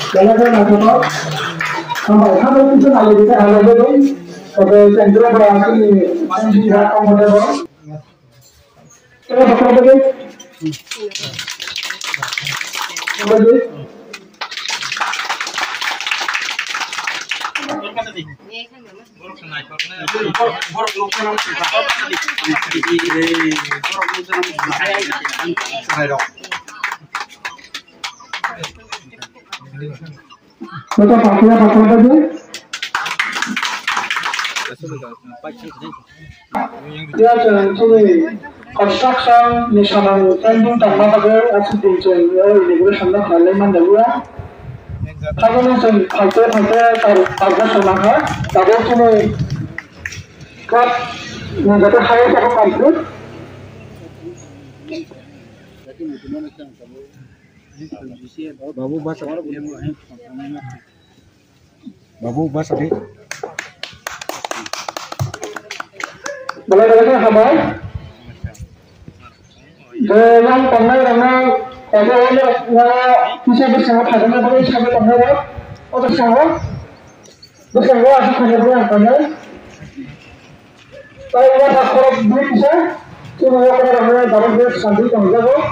Kailangan natin ito. Ang mga ito na alagay sa alagay ito. Pagka sentro ba ang sinira ang modelo? Kaya ba ito bagay? Bagay? Kita pakai apa saja? Ya, jadi construction national trending tanpa pakai accidental immigration nak halai mana dulu? Kalau macam targa sama tapi cuma kat negara high apa complete? Babu bas अभी boleh boleh hamai yang panai rana ada bisa bersama karena boleh sampai panai atau bersama asal kerja yang panai tapi yang akor belum bisa cuma yang rana dalam dia sambil kerja kok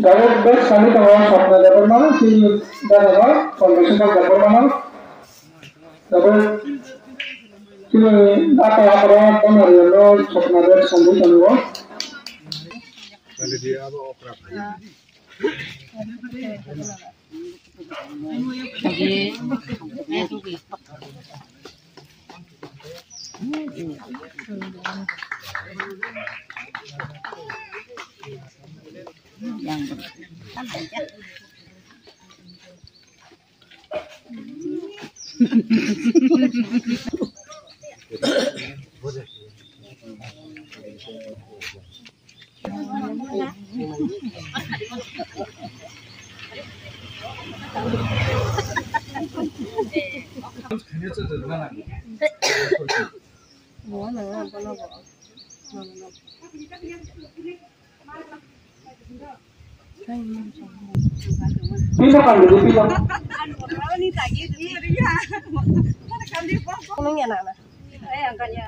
Dari best kami tahu software developer mana si dari foundational developer mana, dari sini data apa penarian software sendiri kan Jadi dia apa operap yang kan aja. Bisa kan dulu bilang. Ngomongnya anak-anak. Angkatnya.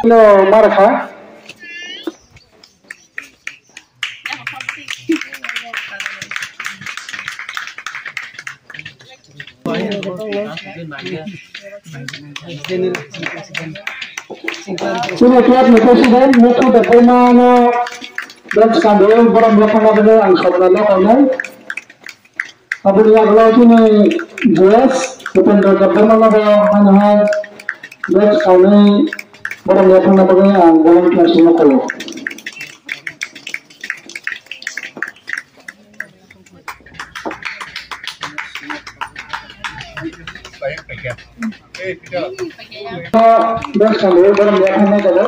No, marah. Sini lihat presiden mutu bagaimana dan skandal barang belakangan ini angkat lalu online. Apabila kalau sini jelas bukan bagaimana mana dan kami barang belakangan ini anggaran nasional kalau. Dan kami barang belakangan kalau.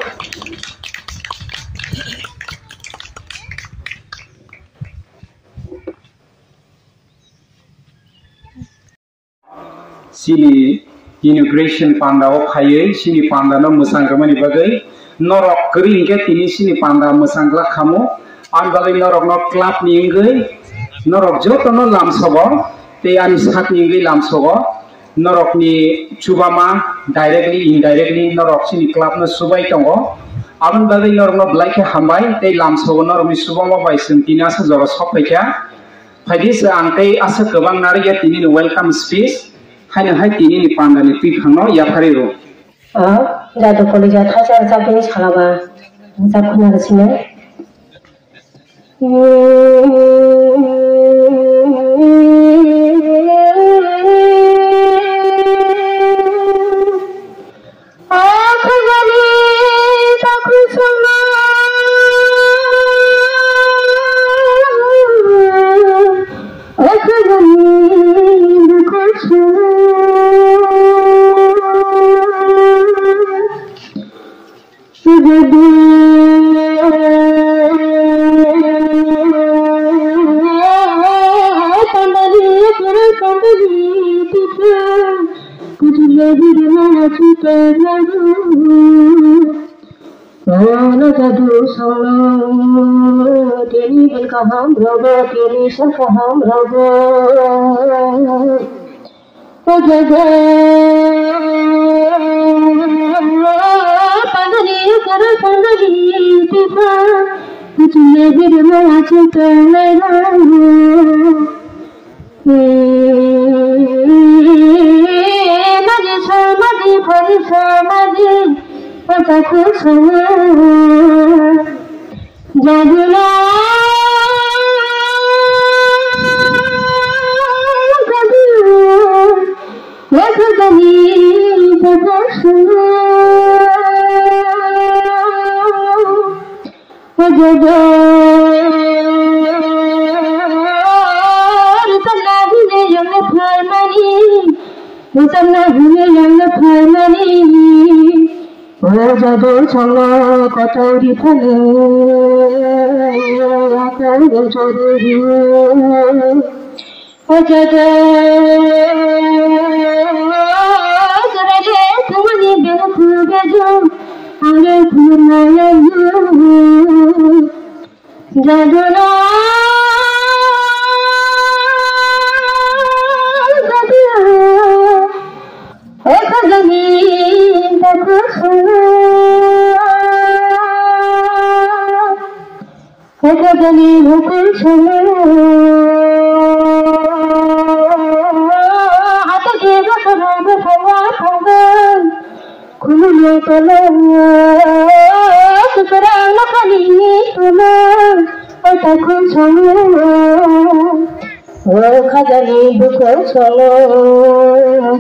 Sini immigration panda o khaye sini panda no musangkamani bagai norok kering ke tini sini panda musangla khamo an bagai norok no club ningai norok joto no lamsogo te an sat ningai lamsogo norok ni chubama directly indirectly norok sini club no subai tongo an bagai norok no blaike hambai te lamsogo norok ni subama bai sentina sa joro sopaicha phadis angkai asa gobang nari ya tini welcome speech hanya hai tini ni panda ni pipangno ya phariro jatuh kolija thasar sapi salaba zakuna resine Jadu solo teri bil ka ham robo teri sha ka ham robo o jaga pandani kar pandani tipa tujhe bir maya chute mera madi samadi phari samadi Pata kusana jadula kadu yakadani pata kusana wajada rutamna hune yang pharmani rutamna hune yang pharmani Jadu chalo kotori phale akar chori jadu sarale tumani beku beju age khuna jadu na ekadami takusuna ekadami hukusuna atage bakarabu phawa phawa khulu tolo sukarang khali tolo takusuna khajani hukusuna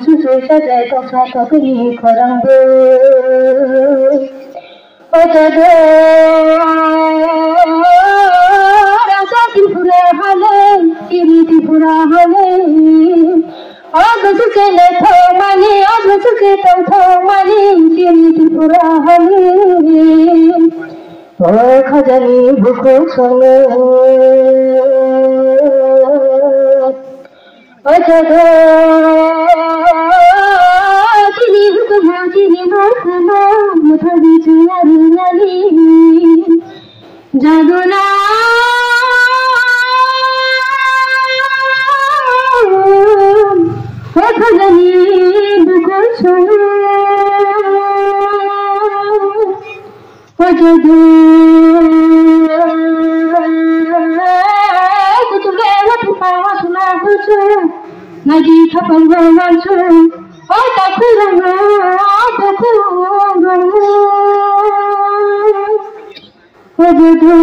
susu sajai tosa takni kharambu ojado rasa tripura hale tiri tripura hale agsu ke le thomani agsu ke thomani tiri tripura hale khajani hukusuna ojado tini hukuma tini hukuma muthadi chiyari nali jaduna khajani hukusuna ojado kutule watu pawa suna husu nagi thapanga mansu o takuranga ojadu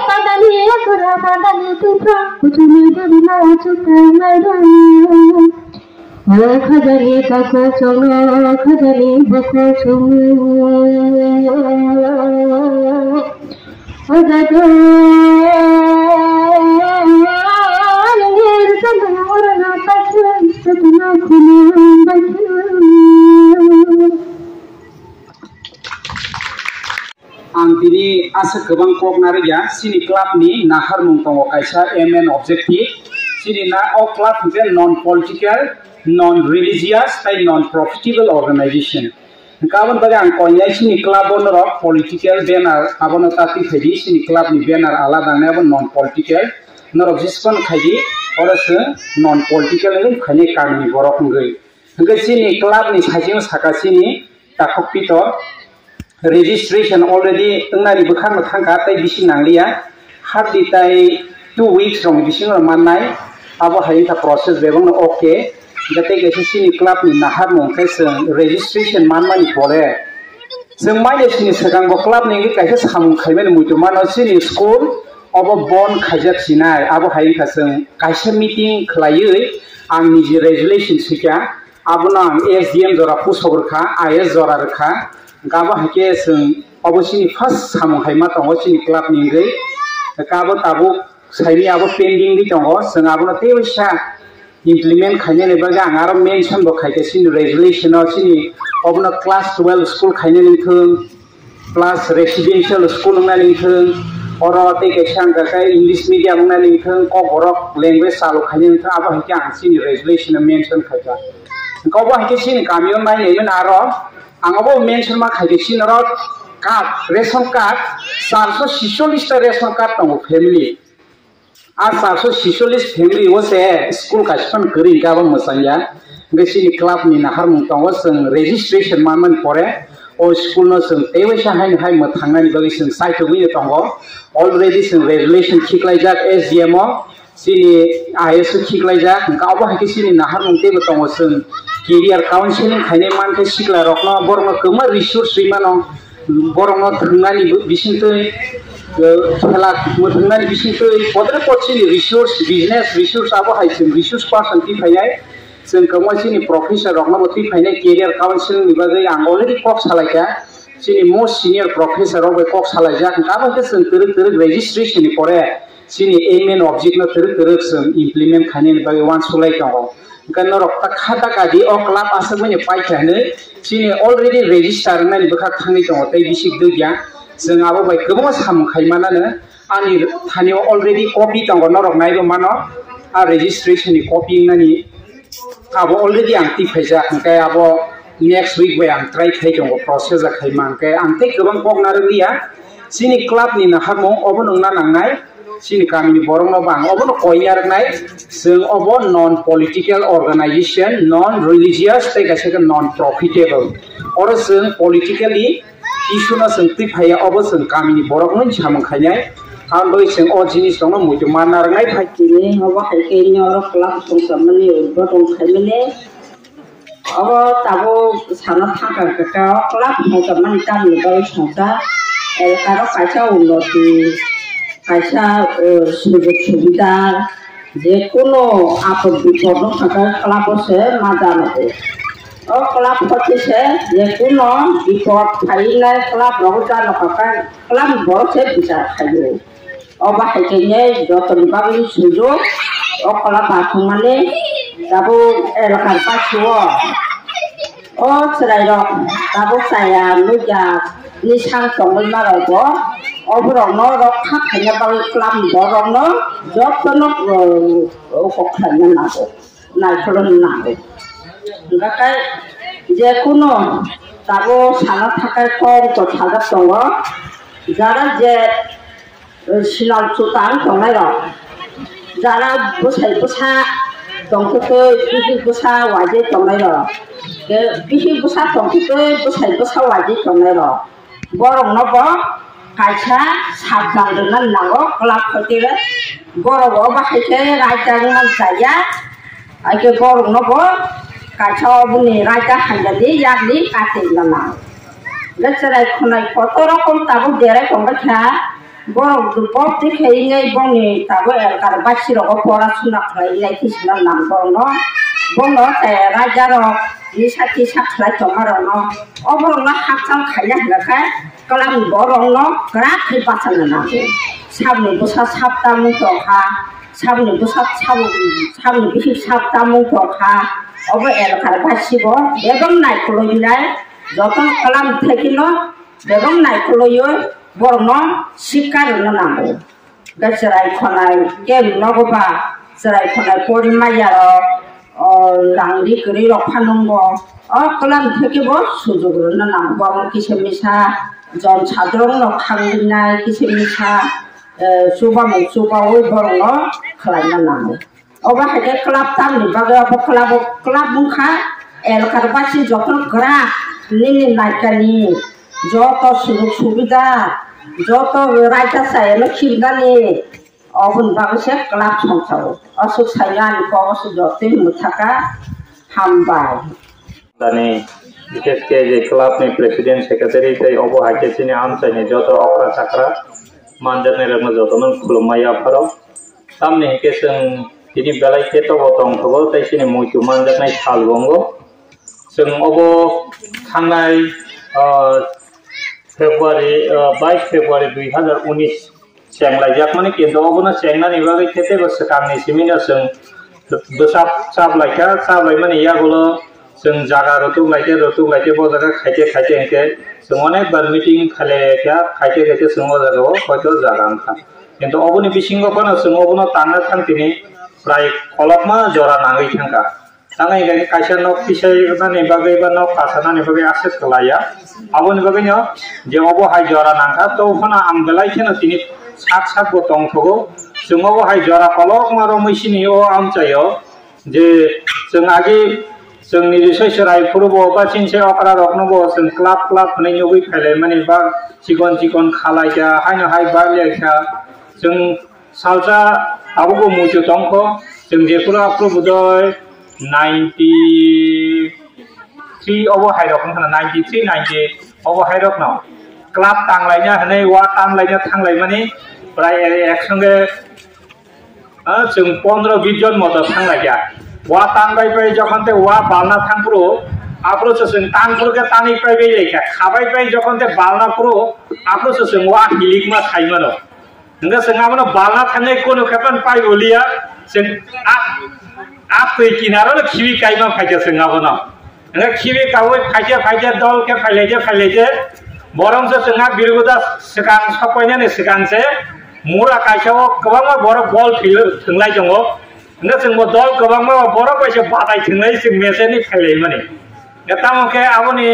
padani akura padani tutra kutune dina chuta mara khajani kako chono khajani bako chono ojadu Antini asa kebang kok naria sini club ni nahar mungtong kaisa MN objective sini na o club je non political non religious tai non profitable organization kawan baga ang konya sini club onro political banner abono tati khadi sini club ni banner ala dane abo non political norok jispon khadi oras non political ni khani karni borok ngai ngai sini club ni sajing sakasini takok pito registration already nari bukhang thangka tai bisi nanglia hardly tai 2 weeks rong bisi manai abo hain ta process bebang okay jate ge sini club ni nahar mong kaisa registration manmani pore जों माइले sini segang bo club ni kaisa samung khaimen muitu mano sini school abo bon khajak sinai abo hain ka जों kaisa meeting khlaiui angni je resolution sika abo na SDM jora pusogurkha IS jora rkha gabo hake जों obosini first samung haima tongo sini club ni ngai gabo tabu saini abo pending ni tongo जों abo na tewisa implement khane ne baga angaro mention bo khaite sini resolution sini अबनो क्लास 12 स्कूल खाइने लिंथों class residential school होना लिंथों और ते कैसा का इंग्लिश मीडियम होना लिंथों को बरक लैंग्वेज चालू खाइने लिंथों अब है क्या आंसिनी रेजुलेशन मेंशन खाइगा कब है क्या सीन कामियों में नहीं में आरो आंगबो मेंशन मा खाइगे सीन आरो card ration card 446 ration card दंगो फैमिली आ 446 फैमिली वो से स्कूल का स्पन करी का बा मसाया गसिनी क्लब नि नाहार मुंताव जों रेजिस्ट्रेशन मामन परे ओ स्कूल न जों तेवैसा हाय मथांनानि बगै जों साइटोगैनो दङ अलरेडी जों रेजुलेशन खिखलायजाक एसडीएम सिनि आईएस खिखलायजाक गावबो हायके सिनि नाहार मुंतेबो दङ जों केरियार काउन्सिलिं खायने मानते सिखला रखनो बरनो गोमा रिसोर्स रिमानो बरनो थंनानि बिसिंतै खेला मोथंनानि बिसिंतै पदरे पदसिनि रिसोर्स बिजनेस रिसोर्स आबो हायसिम रिसोर्स पर्सन ति फायनाय जों कमर्सियलनि प्रोफेसर रखनो ति फायनाय केरियार काउन्सिलिं नि बागै आं अलरेडी कक सालायका सिनि मोस्ट सिनियर प्रोफेसर अब कक सालायजा गाबो जों तरक रेजिस्ट्रेशन नि परे सिनि एम ऑब्जेक्ट न तरक जों इम्प्लीमेंट खाने बागै वान सलाय दङ गनो रक्ता खाता गादि अ क्लाब आसे मने पाइखाने सिनि अलरेडी रेजिस्टार नानि बखा थांनि दङ तै बिसिक दुगिया जों आबो बाय गोबां सामखायमानानो आंनि थानियाव अलरेडी कपि दङ नरक नायबो मानो आ रेजिस्ट्रेशन नि कपि नानि आबो अलरेडी आं टिफायजा ओंखाय आबो नेक्स्ट वीक बाय आं ट्राई खाइ दङ प्रोसेस जाखायमा ओंखाय आं तै गोबां पगनार लिया सिनि क्लाब नि नाहारमो अबो नंना नांनाय सिनि गामिनि बरंनो बां अबो कयनारनाय जों अबो non political organization non religious तै गासैखौ नन प्रफिटेबल और जों पलिटिकली इशुना जों टिफाया अबो जों गामिनि बरंनो सामखायनाय आं बै जों अ जिनिस दङ मुजु मानारनाय फाइटिनि अबो हायकेनि और क्लाब संसामनि बदं खायमने अबो ताबो साना थाका का क्लाब संसामनि तामनि बाय संसा एलकारो कायसा उन्नति कायसा सुबिदा जे कोनो आपद विपदन थाखाय क्लाबसे मा जानांगौ ओ क्लाब फटिसे जे कोनो विपद फायनाय क्लाब रहो जानो थाखाय क्लाब बरसे बिचार खायो अब हायकेने जतन बागै सुजो ओ क्लाब आथुमाने दाबो एलकार पाछुओ ओ सरायरो दाबो साया नुजा निसां संगै मारावबो अबरनो रखा खायना बागै क्लाब बरनो जतनो हखायना नागो नायखलन नागो ओंखाय जे कोनो दाबो साना थाखाय कम तो थागा दङ जारा जे सिनाव सुतां दंनाय र जारा बोसाय बोसा दंखो बिहि बोसा वाजे दंनाय र के बिहि बोसा दंखो बोसाय बोसा वाजे दंनाय र बरंनोबो कायसा साबलांदोना नांगौ क्लाब फटिरे बरबो बाहायके रायजानि मानसाया आइके बरंनोबो कायसा बुनि रायजा हायनानि यादनि काटेना लेचराय खनाय फट रकम ताबो देराय दंबायथा बरं दुबब दिखायनै बंनि ताबो एलकार बासिरक परासुना खालायनाय किसना नाम बरनो बंनो रायजा र निसाथि साखलाय दमारनो अबरनो हाकसां खायना हगाखाय कलाम बरंनो ग्राखै बासानो नांगौ साबनि बुसा साबता मुंखा साबनि बुसा साबनि बिहि साबता मुंखा अब एलकार बासिबो बेगम नायखलयनाय जतन कलाम थेकिनो बेगम नायखलयो बरनो सिकारनो नांगौ गसराय खनाय गेम नगबा सराय खनाय परिमायार रांनि गरि रफानंगो अ कलाम थेकिबो सुजुगनो नांगौ किसमिसा जन साद्रं न खांगिनाय किसमिसा सुबावै बरनो खालायना नांगौ अब हायके क्लाब तामनि बागै अब क्लाब मुखा एलकार बासि जतन ग्रा निनि नायकानि जत सुजुग सुबिदा जत रायता सायनो खिरगानि अबन बागैसे क्लाब संसाव असुख सायनानि कस जते मुथाका हामबाय दानि विशेष के जे क्लाब नि प्रेसिडेंट सेक्रेटारि तै अबो हायकेसिनि आमसायनि जत अक्रा साक्रा मानजाने रंग जतन खुलुमाया फरो सामने हेके जों दिनि बेलायके तंथबो तैसिनि मुइतु मानजानाय सालबंगो जों अबो थांनाय फेब्रुवारि 22 फेब्रुवारि 2019 सेंलायजाक माने केन्द्र अबनो सेंनानि बागै खेते बस कामनि सिमिना जों बसाब साबलायका साबलाय माने यागुलो जों जागा रतुक लाइटे बो जागा खाइते इनके जों अनेक बार मीटिंग खाले क्या खाइते जों ओ जागा हयतो जागा आंखा किन्तु अबनि बिसिंगो कोन जों अबनो तांनो थांतिनि प्राय खलकमा जरा नाङै थांका ताङै गाय कायसा नक फिसायनानै बागै बा नक कासानानै बागै आसे खलाया अबनि बागै न जे अबो हाय जरा नांखा तो फना आं बेलायखेनो तिनि सात बो तंथगो जों अबो हाय जरा खलकमा रमैसिनि ओ आमचायो जे जों आगे जोंनि सैसराय फुरबो बा चिनसे अकरा रखनबो जों क्लाब होनाय नुबै फायलाय माने बा चिकन खालायजा हायनो हाय बारलेखा जों सालजा आबो मुजु तंखो जों जेफोर आप्रबुदय 93 अबो हाय रखन 93 90 अबो हाय रखन क्लाब तांलायना हनै वा तांलायना थांलाय माने प्राय एकसंगे जों 15-20 जन मत थांलायजा वा तांबाय बाय जखन ते वा बालना थांप्रो आप्रोच जों तांफोरके तानिफ्राय बेलेखा खाबाय बाय जखन ते बालना प्रो आप्रोच जों वा हिलिकमा थाइमानो नंगा जोंहाबो बालना थांनाय कोनो खेपन पाइ बोलिया जों आप किनारो खिबि काइमा फाइजा जोंहाबो न नंगा खिबि कावै फाइजा दल के फाइलायजे बरंसो जोंहा बिरगुदा सिगां सफायनानै सिगांसे मुरा काइसाव गोबां बर बल थंलाय दङ नंगा जों दल गोबां बर बायसे बादाय थंलाय जों मेसेनि फाइलाय माने गतामके आबनि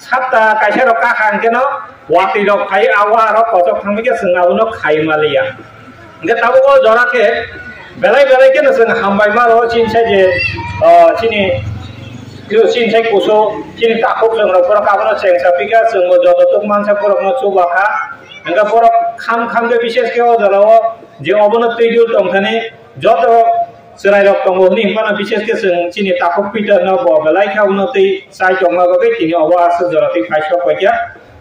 सातटा काइसा रका खांकेनो वाति रक खाइ आवा र पजक थांबेके जों आबनो खाइमालिया गताबो जराके बेलाय के जों हामबाय मारो चिनसे जे चिनि चिनसे कुसो चिनि ताखुक जों रफोर काबनो सेंसापिका जों जततुक मानसाफोरनो चुबाखा नंगा बर खाम बे विशेष के जराव जे अबनो तैदुल दंथाने जत सराय रक दंगो नि पाना विशेष के जों चिनि ताखुक पिटर न ब बेलाय खावनो तै साइ दंगा बे तिनि अवास जराते खाइसो पया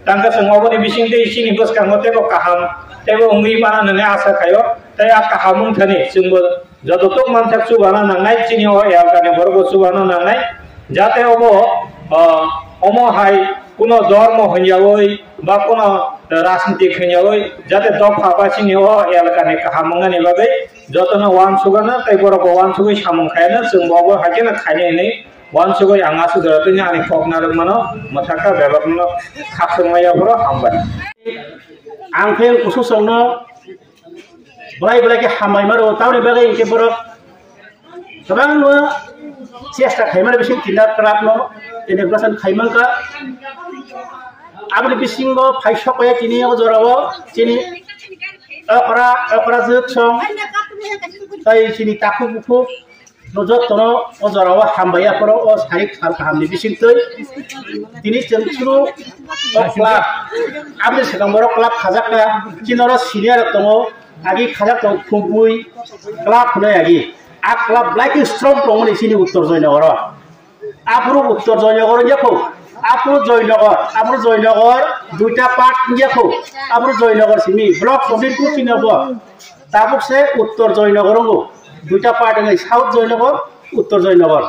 तांगा जों अबनि बिसिं दै चिनि बसका मतेबो काहाम तेबो उंगि पाना नने आशा खायो तै आ काहामुं थाने जोंबो जततुक मानसाक चुबाना नांनाय चिनि अ यालकाने बरबो चुबाना नांनाय जाते अबो अमो हाय कोनो धर्म हन्यावै बा कोनो राजनीतिक हन्यावै जाते दफा बासिनि अ यालकाने काहामुंगानि बागै जतन वान सुगाना तै बरबो वान सुगै सामुं खायाना जों बाबो हाकेना खायनै वान सुगै आंगा सुदरतनि आनि खकनार मानो मथाका बेबाकनो खाखसमाया बरो हामबाय आं फेन कुसु संनो बलाय के हामाय मारो तावनि बागै इनके बरो गोबां चेष्टा खायमार बिसिं तिना क्लाबनो इनोग्रेशन खायमांका आबनि बिसिंगो फाइसकया तिनि जरावो चिनि अकरा जोथसं तै चिनि ताखु बुखु नजतनो अजरावो हामबाया परो अ सारिक साल हामनि बिसिं तै तिनि चंसुरु क्लाब आबनि सिगांबरो क्लाब खाजाका चिनरो सिनियर दङ आगि खाजाक दं फुंबुइ क्लाब होनाय आगि आ क्लाब लाइक स्ट्रंग दङ चिनि उत्तर जयनगर आपुरु उत्तर जयनगर याखौ आपुरु जयनगर दुइटा पार्ट याखौ आपुरु जयनगर सिनि ब्लक सबिरकु चिनबो ताबुकसे उत्तर जयनगरंगो दुइटा पार्ट है साउथ जयनगर उत्तर जयनगर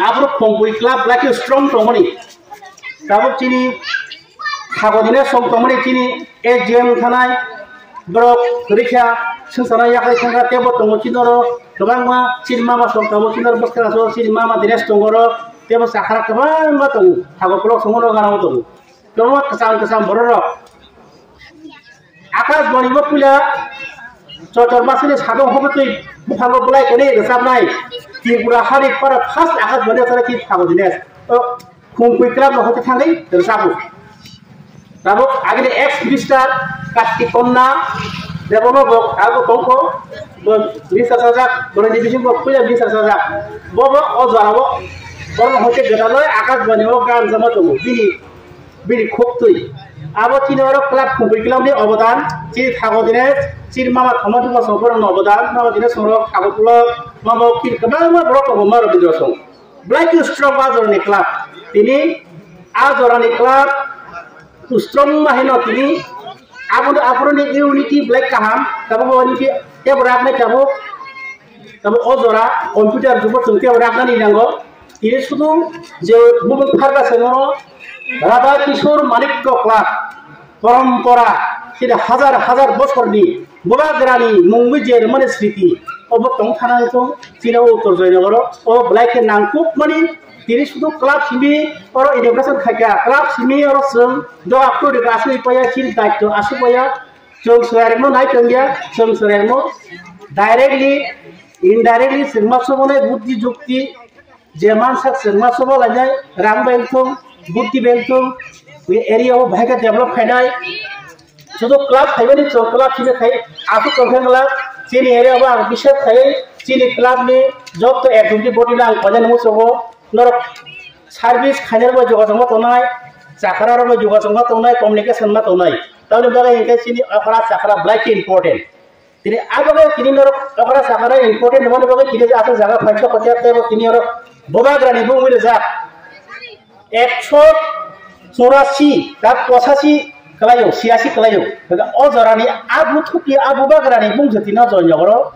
आपुरु फुंबुइ क्लाब लाइक स्ट्रंग दङनि ताबुक चिनि खागदिने सम दङनि चिनि एजेम थानाय ब्रक रिखा संसाना याखै थांगा तेबो दङ चिनरो गोबां मा चिनमा मा सम ताबो चिनर बखरासो चिनमा मा दिनेस दङरो तेबो साखरा गोबां मा दङ खागो ब्लक समरो गानाव दङ दङ कसाम बररो आकाश बनिबो पुला चतर मासनि सादो हबतै बुफांगो बुलाय कने गसाबनाय तिपुरा हारि पर फार्स्ट आकाश बने सरा कि खागो दिनेस खुंपुइ क्लाब न होते थांगै दरसाबु ताबो आगले एक्स मिस्टर कास्टिकन्ना देबनो बक आगो तंखो मिस्टर साजा बरनि बिसिं बक पुला मिस्टर साजा बबो अजाराबो बरन होते गदालय आकाश बनिबो गान जमा दङ बिनि खोपतै आबो चिनरो क्लाब खुंपुइ क्लाबनि अवदान चि खागो दिनेस चिर मामा थमदु बसफोर अवदान मामा दिनेस सरो खागो पुला मामा कि गोबां ब्रक मारो बिदसं ब्लैक स्ट्रंग बाजरनि क्लाब तिनि आजरानि क्लाब स्ट्रंग माहिनो तिनि आपुरनि यूनिटी ब्लैक काहाम तबो यूनिटी तेबराकने तबो अजरा कंप्यूटर जुबो जोंते राखनानि नांगो तिनि सुदु जे बुबुल फारगा सनो राधा किशोर मानिक क्लाब परम्परा तिनि हजार बछरनि बुबाग्रानि मुंगै जेरमाने स्मृति अब तंग थानायखौ तिनि उत्तर जयनगर ओ ब्लैक नांकुक मानि Tini sudah klub sini orang integration kaya klub sini orang sem do aku di asu ipaya cinta itu asu paya jom seremo naik dia jom seremo directly indirectly semua semua bukti jukti zaman sak semua semua lagi ram beltung bukti beltung area वो भाई का develop करना है सुधो क्लब है बनी चौ क्लब चीज़ है आपको कंपनी क्लब चीनी area वो विशेष है चीनी क्लब में जब तो एक्टिविटी बॉडी लाल पजन मुझे वो नर सर्विस खाने में जोगा संगत होना है चाकरा में जोगा संगत होना है कम्युनिकेशन में होना है तब जब लगा इनके चीनी अकड़ा चाकरा ब्लैक इम्पोर्टेंट तेरे आप अगर चीनी नर अकड़ा चाकरा इम्पोर्टेंट होने वाले चीज़ आप जगह फंक्शन करते हैं वो चीनी और बोबा ग्रानी वो मिल जा 184 दा 85 kelayu, 86 kelayu. Daga ozorani abu thuki abu bagrani bung jati na join jogoro.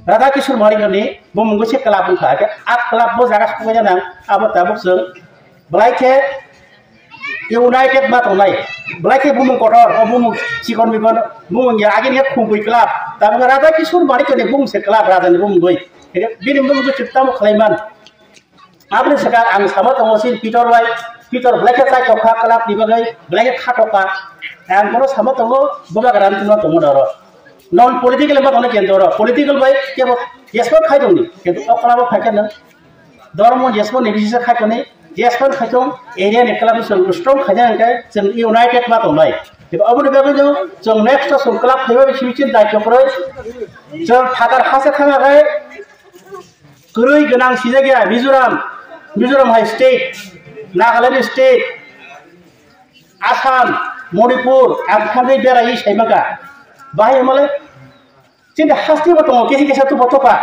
Radha Kishore Malik ni bung mungsi kelab bung kha. Ab kelab bo jaga semuanya nang abu tabuk seng. Blaike United ma tonai. Blaike bung kotor, bung sikon bikon bung ya agin ya khungui kelab. Tapi Radha Kishore Malik ni bung se kelab Radha ni bung doi. Bini bung jo cipta mo kelaiman. Abni sekarang ang sama tongosin Peter Black saya coba kelap di bagai Black katoka, yang kalau sama tunggu buka keran cuma tunggu doro. Non political lemah tunggu kian doro. Political baik kian Jasper khai tunggu, kian tu kelap khai kian. Doro mau Jasper negosiasi khai tunggu, Jasper khai tunggu area ni kelap itu strong khai jangan kai, jeng United mah tunggu. Jadi abu ni bagai jeng next tu kelap khai bagai switchin dah coba. Jeng fakar khas khana kai, kurui genang sisa kia Mizoram High State. Nagaland State, Assam, Manipur, Abkhazia berai saya maka. Bahaya malah, cinta hasti betul, kisi satu betul pak.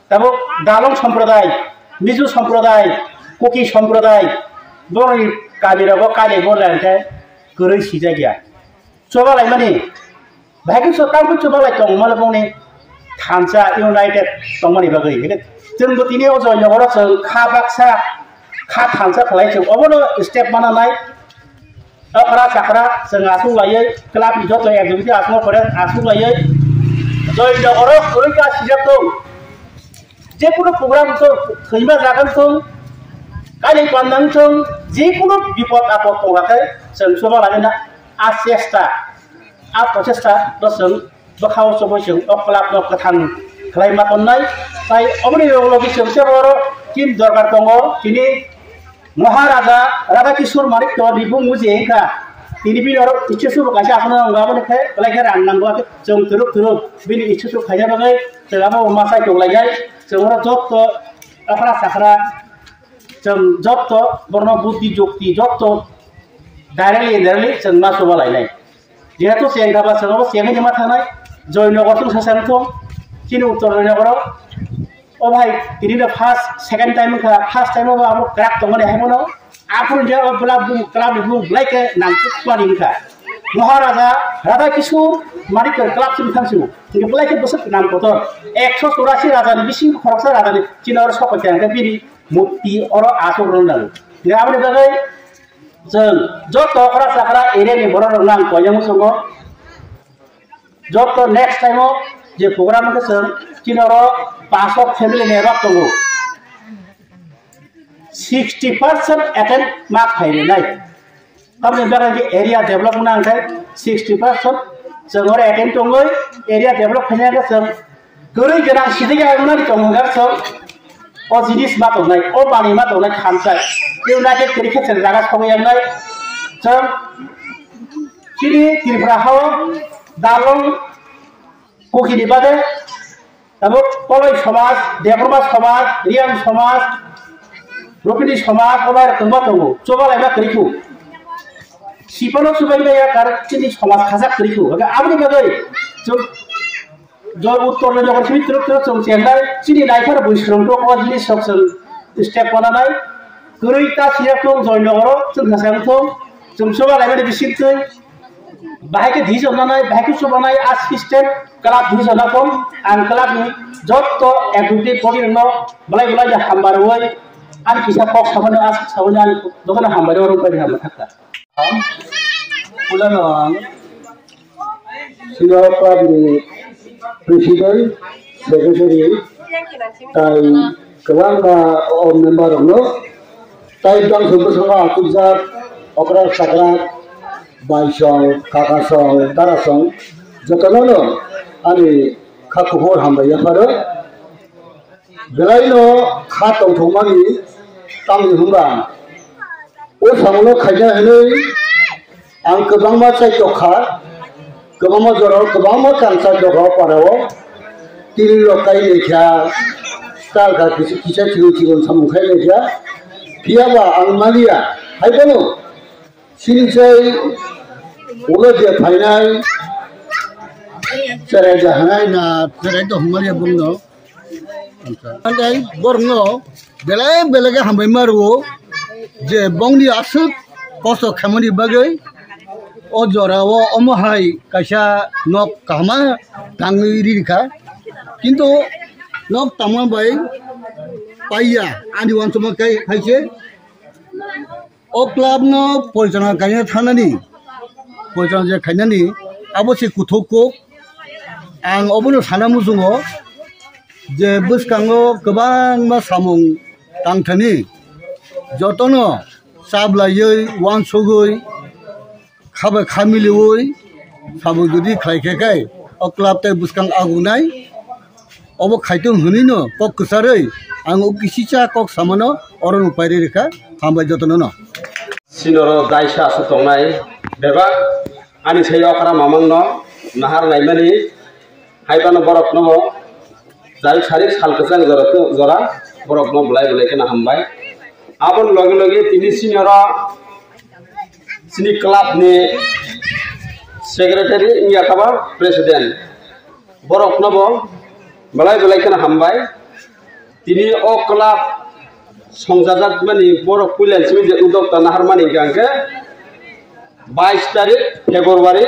Tapi Dalong Sampradaya, Mizo Sampradaya, Kuki Sampradaya, boleh kabira boleh ente, kurus sisa dia. Coba lagi mana? Bahkan sekarang pun coba lagi tong malah pun Thansa United tong mana bagi. Jangan begini ojo yang orang sekabaksa. Khat Thansa kelai cek, obono step mana naik? Akra sakra sengasu layai, kelap hijau tu aktiviti asmo pada asu layai. Jadi orang mereka siap tu. Jepun program tu, khidmat rakan tu, kali pandang tu, jepun bipot apa tu rakai, sensual lagi na asesta, terus berkau semua sih, kelap nak ketang kelai matan naik. Tapi obono lagi siap orang kim dorkar tongo, kini Maharaja Radha Kishore Malik to dibung muzi engka ini bin orang ichusu kasih apa nang ngapa nih lagi randang gua jom teruk bin ichusu kaya bagai selama masa itu lagi semua job to akra sakra jom job to borno bukti jukti job to directly semua soal lain dia tu siang dapat semua siang ini mata naik join negara tu sesuatu tu kini utara negara Oh भाई, ini dah second time ka first time apa aku kerak tonggon ya hemono, aku jauh belak belum black nanti kuanin ka. Maharaja Radha Kishore Malik kelab simpan siu, ini black besar nam kotor. 184 raja ni bising koroksa raja ni Cina orang sok kaya kan bini mukti orang asur orang. Ini apa ni bagai? Jod to orang sakra area ni borong orang koyang musuh. Jod to next time je program ke Cina orang pasok family ni rak tunggu 60% attend mark hai naik. Tapi sekarang di area develop nang kai 60% semua attend tunggu area develop hanya ke guru jangan sidik yang mana di tunggu kan oh jenis mat naik oh pani mat naik Thansa United cricket jaga semua yang naik kini Tripura Dalong Kuki di pada Tapi poloi समाज, देवरमा समाज, रियाम समाज, रोपिनी समाज, ओबार तंबा तंगो, coba lagi keriku. Siapa nak cuba ini ya karena ini समाज खासा keriku. Agar apa ni bagai? Jauh utara ni jangan sini terus jom cendai. Sini naik pada bus kerumpu, kau jadi step mana naik. Kereta siap tu join negara, jom khasam tu, jom coba lagi di situ. Bahaya dhis orang naik, bahaya coba naik assistant kelab dhis orang pun, an kelab ni job to activity body no, balai jah hambar woi, an kisah kok sabun an dokan hambar orang pada hambar kata. Pulang orang, siapa di presiden, secretary, tai Kewanga on member no, tai dang sebesar akujat, okra sakrat, baisong, kakasong, darasong, jotono ani kakuhor hamba ya pada. Belai no katong thomani tam humba. O samlo khaja hele, ang kebang ma cai jokha, kebang ma jorol, kebang ma kansa jokha parawo, tiri lokai lekha. Ka kisah cium samung kai leja, piaba ang malia, hai kono, sini saya ulah dia final, cerai jahanai na cerai tu humalia bungno, andai borno, belai hambai maru, je bong di asuk, kosok kamari bagai, o jorawo omohai kasha nok kama tangi rika, kintu nok tamam baik, payah, adi wan cuma kai je, o club no policanan kaya thana ni, policanan je kaya ni, abo si kuthoko, ang obono thana musungo, je bus kango kebang mas samung tang thani, jotono sablai wan sogoi, khabar khamilioi, sabu judi kai, o club te bus kang agunai. Obo khaitung hunino kok kusarei ang ukisicha kok samano oron upairi reka hamba jotono no sinoro daisha sutongnai beba ani sayo kara mamang no nahar naimani haibano borok no jai sarik sal kesang jora borok no bulai kena hambai abon logi tini sinoro sini club ni secretary nya kaba president borok no bo balai kena hambai, tini o club songjajak mani borok pulen simi je udok tanahar mani gangke 22 tarik Februari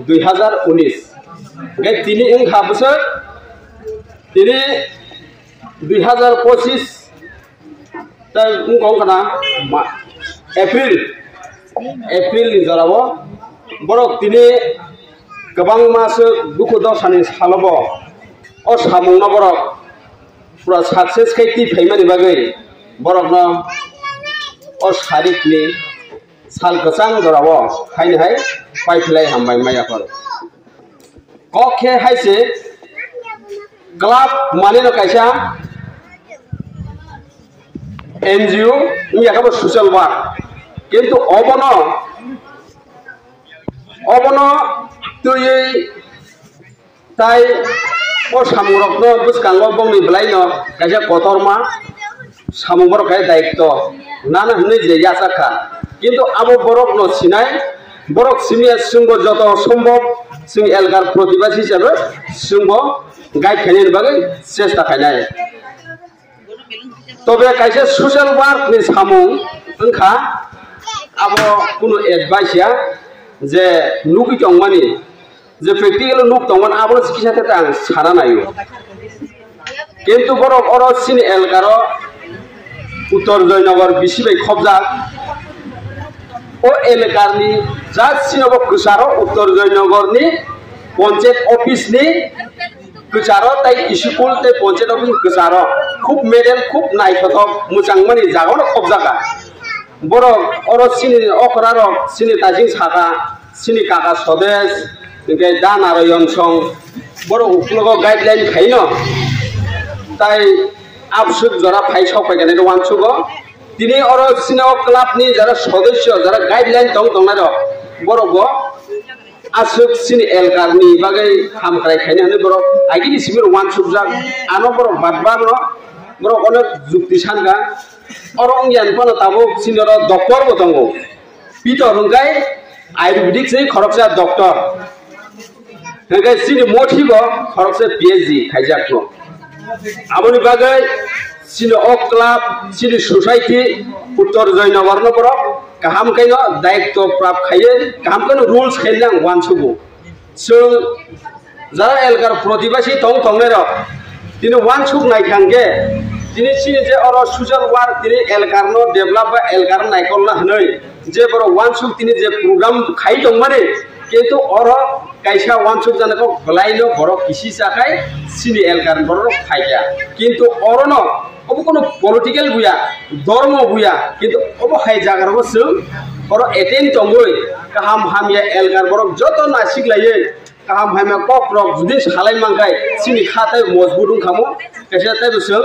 2019. Gai tini engkha besar, tini 2025 dan engkau kena April ni jarawo borok tini kebang masuk duku dosani salobo. O samung na borok pura success kai ti phaimani bagai borok na o sarik ni sal kasang dorawo haini hai paithlai hambai maya par kokhe haise club mane no kaisa NGO nya ka social work kintu obono tuyi tai o samurok no buskango bongni belai no kaisa kotorma samungor kai daikto nana hne je yasaka kintu abo borok no sinai borok simia sungbo joto সম্ভব sing elgar protibas hisabe sungbo guide khainen bagai chesta khainai tobe kaisa social work ni samung engkha abo kuno advice ya je nuki tongmani je practical nuk tongman abon sikisa te ang sara nayo kintu borok oro sini elgaro uttor joynagar bisibai khobjak o elgarni jat sinobo kusaro uttor joynagar ni panchayat office ni kusaro tai school tai panchayat office kusaro khub medel khub naithotok muchangmani jagono khobjaka borok oro sini okraro sini tajing saka sini kaka sodes Ingkai dan aro yongsong, borok uklogo guideline kaino, tai absud jara pai sopai kene do wansugo, tini oro sino club ni jara sodesyo jara guideline tong naro, borok go asuk sini elgar ni bagai ham krai kaino hane borok, agi ni simir wansug jak, ano borok badbar no, borok ono jukti sanga, oro ngyan pano tabuk sini oro doktor botongo, pito rungkai ayurvedic sini khoroksa doktor. Hingga sini motif harusnya PhD kajian tu. Aboni bagai sini club, sini society, uttor joynagar no borok, kaham kaino daikto prap khaye, kaham kaino rules khainang wansugo. So jara elgar protibasi tong nero, tini wansug naikangge, tini sini je oro social work tini elgar no develop elgar naikol na hanoi, je borok wansug tini je program khai tong mane, kintu oro kaisa wansuk janako belaino borok kisi sakai sini elgar borok khaija kintu orono अब कोनो पॉलिटिकल बुया धर्म बुया किंतु अब हाय जागरबो जों और एटेन तंगै गाहाम हामिया एलगार बरक जतो नासिक लायो गाहाम हामिया कक रक जुदि सालाय मांगाय सिनि खाताय मजबुत खामो केसे ताय जों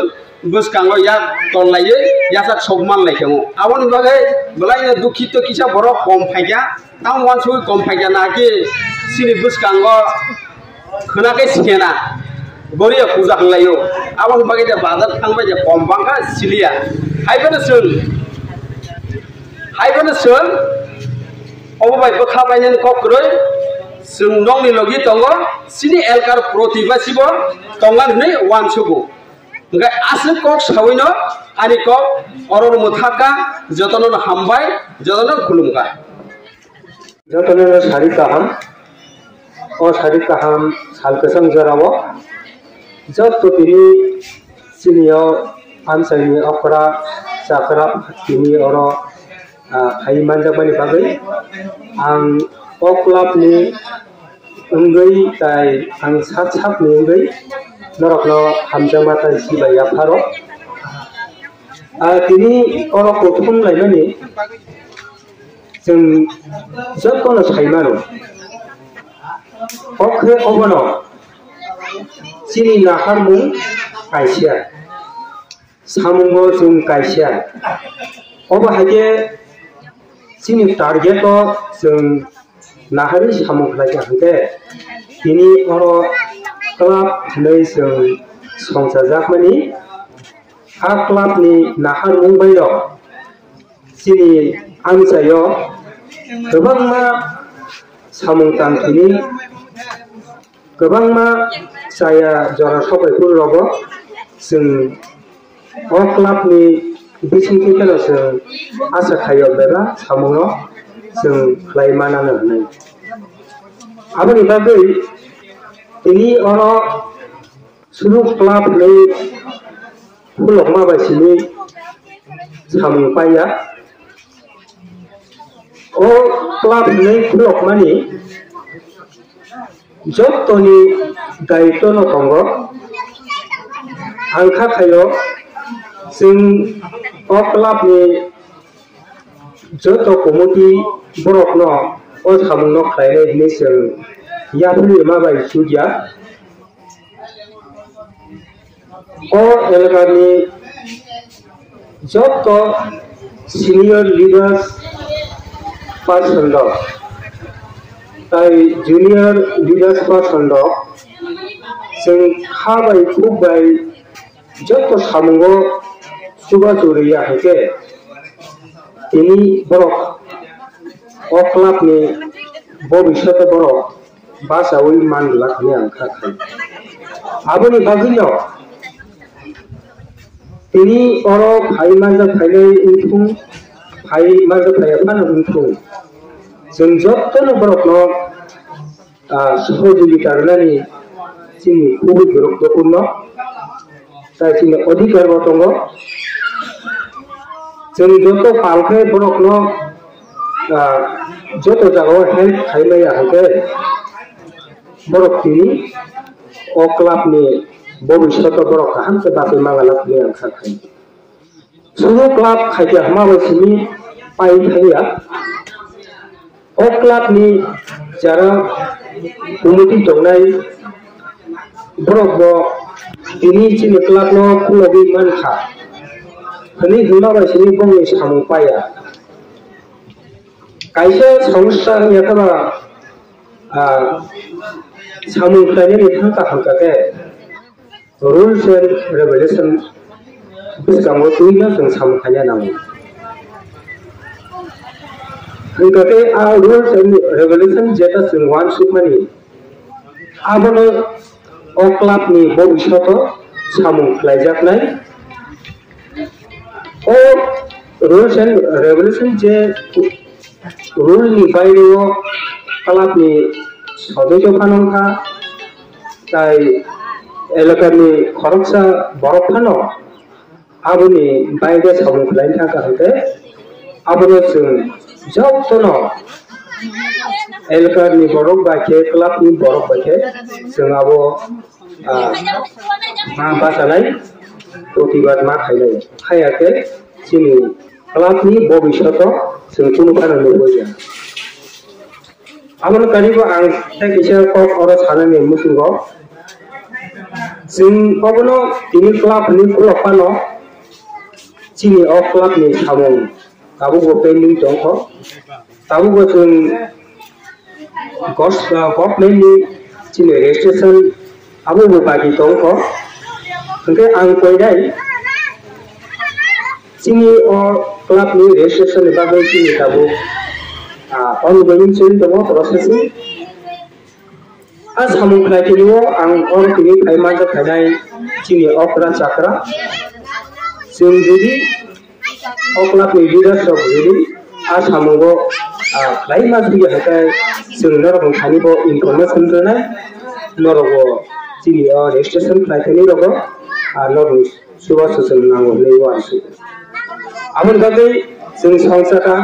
बुसकांगो या तनलायो यासा सबमान लायखामो आबन बागै बलाय दुखित किसा बरक कम फायगा तां वानसु कम फायगा नाकि सिनि बुसकांगो खोनाकै सिकेना बरिया पूजा खालायो आबन बागै दा बाजार थांबाय जे कम बांगा सिलिया हायबोनो जों अबबाय बखाबायन कक्रै जों नंनि लगी दङ सिनि एलकार प्रतिबासिबो तंगानै वानसुगो ओंखाय आसो कक सावैनो आनि कक अरर मुथाका जतन हामबाय जतन खुलुमगा जतन सारि काहाम ओ सारि काहाम सालकसं जरावो जब तो तिनी सिनियो आमसाइनि अखरा जाखरा तिनी अर हाय मानजाबानि बागै आं अक्लाबनि उंगै ताय आं सातसापनि उंगै नरकनो हामजामाताय सिबाय आफारो तिनी अरखौ थुमलायनानै जों जतन सायमारो अखे अबनो सिनि नाखारमुं कायसिया सामुंगो जों कायसिया अब हायके सिनि टारगेटो जों नाहारि सामुं खालायनो हांके बिनि अर क्लाब नै जों संसाजाकमानि आ क्लाबनि नाहारमुं बायद सिनि आंजायो गोबांमा सामुं तांखिनि गोबांमा जाया जरा सबायफोर रबो जों अ क्लाबनि बिसिंखि खेला जों आसा खायो बेबा सामुङो जों खालायमानानो होनाय आबनि बागै इनि अर सुरु क्लाब नै फुलक माबायसिनि सामुं पाया ओ क्लाब नै फुलक मानि जतनि दायित्व न दङ आंखा खायो जों अ क्लाबनि जत कमिटि बरक न अ सामुं न खालायनायनि जों याफोरनि माबाय सुदिया अ एलगानि जत सिनियर लिडार्स पार्सन दं ताई जूनियर लीडर्स पार्सन जों खाबाय खुबाय जत सामुंगो सुबा जुरिया हायके इनि बरक अ क्लाबनि भबिष्यत बरक बासावै मान लाखनि आंखा खाय आबनि बागैनो इनि अर फाइ मानजा फाइनाय उनथुं फाइ मानजा फायाफान उनथुं जों जतन बरकनो सहयोगिता रनानि जोंनि खुबै गुरुत्वपूर्ण जाय जोंनि अधिकार दङ जों जत पालखे बरकनो जत जागायाव हेल्प खालामनाया हांके बरक तिनि अ क्लाबनि भबिष्यत बरक हांके बाखै मागालाखनि आंखा खाय सुरु क्लाब खायदिया माबायसिनि पाइ थाया अ क्लाबनि जारा कमिटि दंनाय बरकबो तिनि सिनि क्लाबनो खुलबि मानखा हनि हुमाबायसिनि बंनि सामुं पाया कायसे संस्था याथाबा सामुं खालायनायनि थांखा हांखाके रुल्स एंड रेगुलेशन बिसकांगो तुइनो जों सामुं खाया नांगौ हांखाके आ रुल्स एंड रेगुलेशन जेटा जों वान सुपमानि आबनो अ क्लाबनि भबिष्यत सामुं खालायजानाय अ रुल्स एंड रेगुलेशन जे रुलनि बायरेयाव क्लाबनि सदस्य फानंखा ताय एलाकानि खरकसा बरक फानो आबनि बायदे सामुं खालायनो थाखाय हांके आबनो जों जतन एलाकानि बरक बाखे क्लाबनि बरक बाखे जों आबो मा बासानाय प्रतिबाद मा खायनाय खायाखै जोंनि क्लाबनि भबिष्यतआव जों कुनु खाना नुबोया आमोन कारिबो आं थाइसे कक अर साननि मुसुंगो जों अबनो तिनि क्लाबनि क्लबपानो जोंनि अ क्लाबनि सामों ताबुगो पेन्डिं दंखो ताबुगो जों गभर्नमेन्टनि जोंनि रेजिस्ट्रेसन आबुगो बाकि दंखो ओंखाय आं कयनाय जोंनि अ क्लाबनि रेजिस्ट्रेसन बागै जोंनि ताबु ongoing चलि दङ प्रसेसिं आ सामों खायथिनियो आं अर तिनि फाइमाजा खायनाय जोंनि अक्रा चाक्रा जों जुदि अक्लाबनि लिडारशिप जुदि आ सामोंगो खायमा जुदि हाय जों नरगो खानिबो इनफरमेशन होनाय नरगो जोंनि रेजिस्ट्रेसन खायथिनि रगो आ नरगो सुबा सुसन नांगौ लेवा आसु आमोन बागै जों संसाका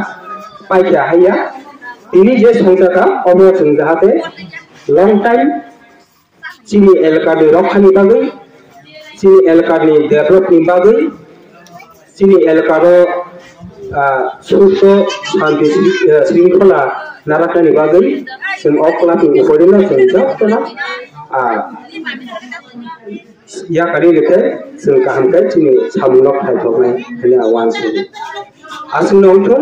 पाइका हाया ini je संसाका अबो जों जाहाथे लंग टाइम जोंनि एलकानि रक्षानि बागै जोंनि एलकानि डेभलपनि बागै जोंनि एलकानो सुख शांति श्रृंखला नाराखनि बागै जों अक्लाबनि उपरिनो जों जतना या कारि लेखे जों गाहामखाय जोंनि सामुनक थायथनाय होनना वानसो आसिन नंथों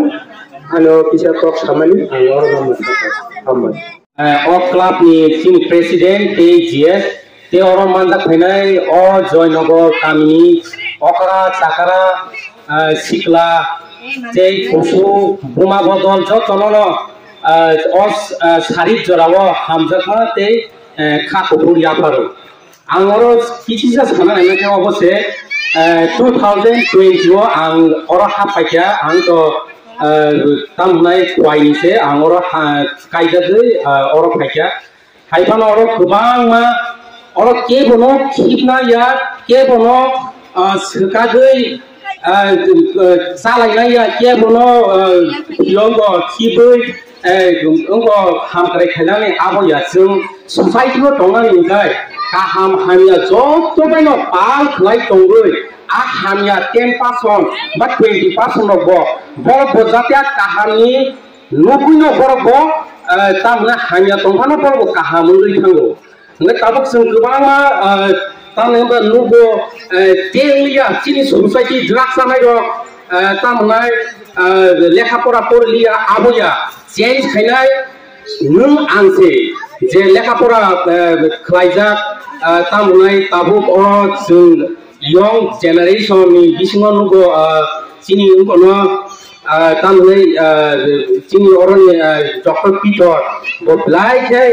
आनो किसा टक सामानि आं अरना मथाय अ क्लाबनि टीम प्रेसिडेंट TGS ते अर मानदा फैनाय अ जयनगर गामिनि अकरा चाकरा सिकला जे खुसु बुमा बदल जतननो अ सारि जराव हामजाखा ते खाखुर याफारो आं अर किसिसा साना नायनाय अबसे 2020 आं अर हाफायखा आं तो तामनाय क्वाइनिसे आं अर कायजादै अर फायखा हायफान अर गोबां मा अर केबनो खिबना या केबनो सकागै सालायनाय या केबनो यंगो खिबै अंगो हामद्राय खायनानै आबया जों सोसाइटिबो दंनानै ओंखाय गाहाम हामिया जतबायनो पाल खलाय दंगै आ हामिया 10% बा 20% रगो बर बजातिया काहामनि नुबुनो बरगो तामना हामिया दंफानो बरगो काहामलै थांगो ओंखाय ताबक जों गोबां तामनबा नुबो तेलिया चिनि सोसाइटि ड्राग्स जानाय दं तामनाय लेखापरा परलिया आबया चेंज खायनाय नों आंसे जे लेखापरा खलायजाक तामनाय ताबुक अ जों young generation ni bisingo nugo chini ngono tamnai chini oroni Dr. Peter boblai ke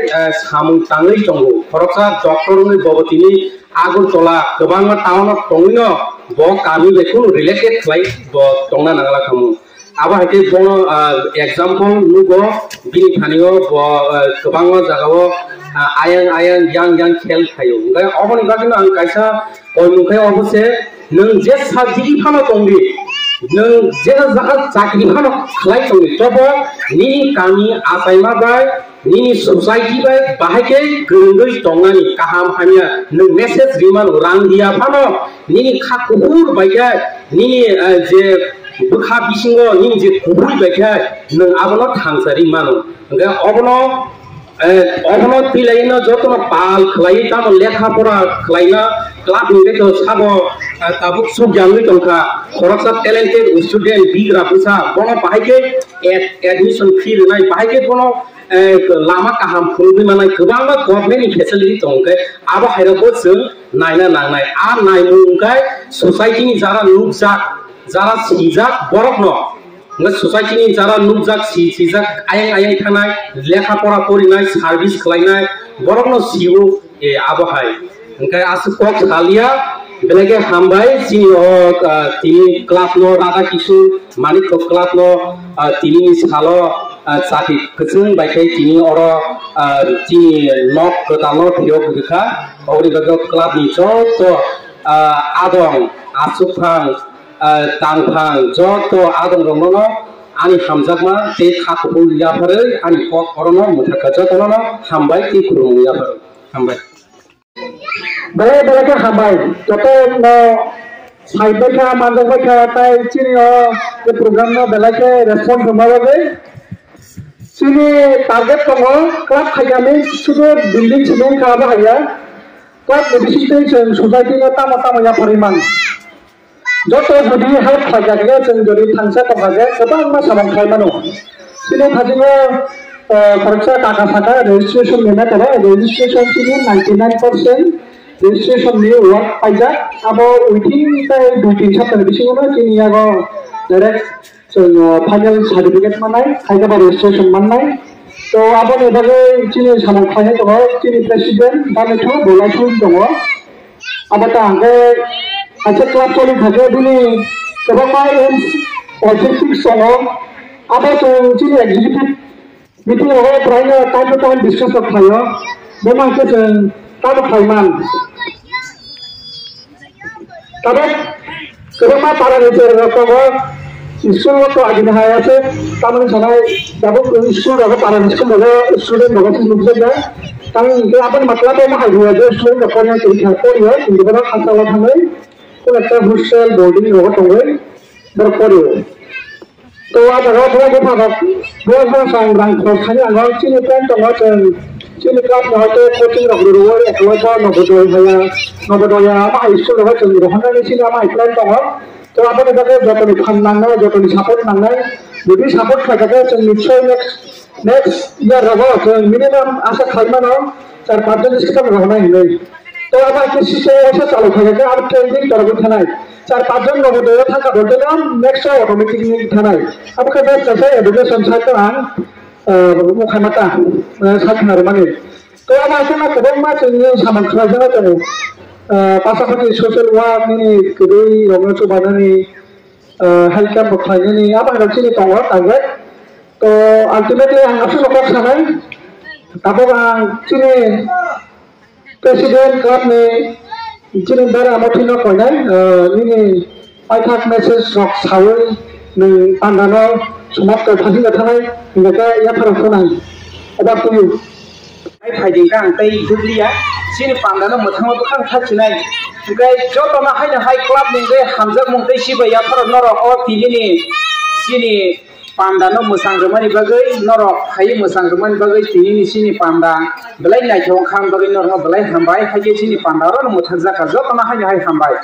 samung tangai tongo khoroksa doctor ni bobotini agun tola gobang town tongino bo kami bekun related klai bo tongna nangala kamu aba hake bono example nugo bini khanio bo gobang jagao ayang yang khel khayo ngai oboni bagina ang kaisa ओइमुखै अबसे नों जे साजिरि फानो दंदि नों जे जागा चाकरि फानो खलाय दंदि तब निनि गामि आसायमा बाय निनि सोसाइटि बाय बाहायके गंगै दंनानि गाहाम हामिया नों मेसेज रिमान रां दिया फानो निनि खाखुर बायके निनि जे बुखा बिसिंगो निनि जे खुबुर बायके नों आबनो थांसारि मानो ओंखाय अबनो अबनो तिलायनो जतनो पाल खलाय ताम लेखा परा खलायना क्लाब नि तो साबो ताबुक सुबजांगै दंखा खरकसा टैलेंटेड स्टूडेंट बिग्रा फैसा बनो बाहायके एडमिशन फी होनाय बाहायके बनो लामा काहाम फुंगै मानाय गोबां गभर्नमेन्टनि फेसिलिटी दंखाय आबो हायराबो जों नायना नांनाय आ नायमुंखाय सोसाइटिनि जारा नुकजाक जारा सिजाक बरकनो सोसाइटिनि जारा नुकजाक सिजाक आयें थानाय लेखा परा फरायनाय सार्भिस खालायनाय बरकनो सिउ ए आबहाय ओंखाय आसु कक खालिया बेलेगे हामबाय चिनि तिनि क्लाब नो राधा किशोर मानिक क्लाब नो तिनि सालो साथि खचों बायखाय तिनि अर चिनि नक गोदानो भिडिअ गखा औरि गग क्लाब नि जत आदं आसुफां तांफां जत आदं रंनो आनि हामजाकमा ते खाखौ याफारै आनि कक अरनो मुथाखा जतनो हामबाय ति खुरुम याफार हामबाय Bale ke hambai, joto no side बैठा मानजों बैठा ताई चीनी के प्रोग्राम ना बेलाके रेस्पॉन्स हमारे चीनी टारगेट को क्लब खाइजाने सुबह बिल्डिंग सीमेंट का बाहर क्लब बिसिते जों सोसाइटी में तामा तामा या परिमाण जो तो जुदी हेल्प खाइजागे जों जुदी थांसा तंगागे गोबां मासाबां खाइमानो चीनी थाजिनो फरसा टाका साका रेजिस्ट्रेशन लेना करे रेजिस्ट्रेशन चीनी 99% registration ni work paja abo within the 2-3 chapter bisingo chini ago direct final certificate manai khaida ba registration manai to abo ne bage chini samang khai to chini president dane thu bola thu dongo abo ta age acha club choli thake dini kobama objective songo abo chini executive meeting ho prime time to time discuss khayo bema ke tado khaiman तबे कबमा पारा नेचर रखो स्कूल तो आगे ना है ऐसे तामने सनाई जब स्कूल रखो पारा स्कूल रखो स्टूडेंट रखो चीज मुझे जाए ताम इनके अपन मतलब है ना हाई हुआ जो स्टूडेंट रखो ना तो इधर कोई है इनके बाद खासा वाला हमें तो लगता है हॉस्टल बोर्डिंग रखो तो वे बरकरार हो तो आज अगर थोड़ा बहुत सांग रंग खोल खाने अगर चीज़ प्लान तो बहुत चीनी क्लास में होते कोचिंग रख रहे हो एक लोग नवोदय हमारे स्कूल में चल रहा है चीनी हमारे प्लान तो आप ने जो तो फंड मांगना जो तो सपोर्ट मांगना यदि सपोर्ट करके चल निश्चय नेक्स्ट ईयर रहो तो मिनिमम आशा खाइमा ना 4-5 दिन इसके कम रहना ही नहीं तो अब किसी से ऐसा चालू करेंगे आप ट्रेनिंग करोगे थाना 4-5 जन नवोदय था का बोलते ना नेक्स्ट ऑटोमेटिकली थाना अब कभी जैसे एजुकेशन साइड में मुखामता साखिनार माने तो अब ऐसे ना कदम में चलिए सामान खरीदना तो पासापाति सोशल वर्क नि कभी रोमन सुबाना नि हेल्थ कैंप खाने नि अब अगर चीनी तो और टारगेट तो अल्टीमेटली हम आपसे लोग सामान तब हम चीनी प्रेसिडेंट क्लब में चीनी बारे में ठीक ना कोई नहीं नि पाइथाक मैसेज रॉक सावल नि पांडानो समाप्त थाजी गथानाय इनका या फरक होनाय अबाउट टू यू ai फाइदिं का अंतै दुबलिया सिनि पांडानो मोथांव बखां थाचिनाय ओमफ्राय जतना हायनो हाय क्लाब नि बे हामजाक मंगदै सिबाया फरक नरक अ तिलिनि सिनि पांडानो मोसांगमानि बागै नरक हाय मोसांगमानि बागै तिलिनि सिनि पांडा बलाय नायथों खां बागै नरक बलाय हामबाय हाय सिनि पांडारो मोथां जाका जतना हायनो हाय हामबाय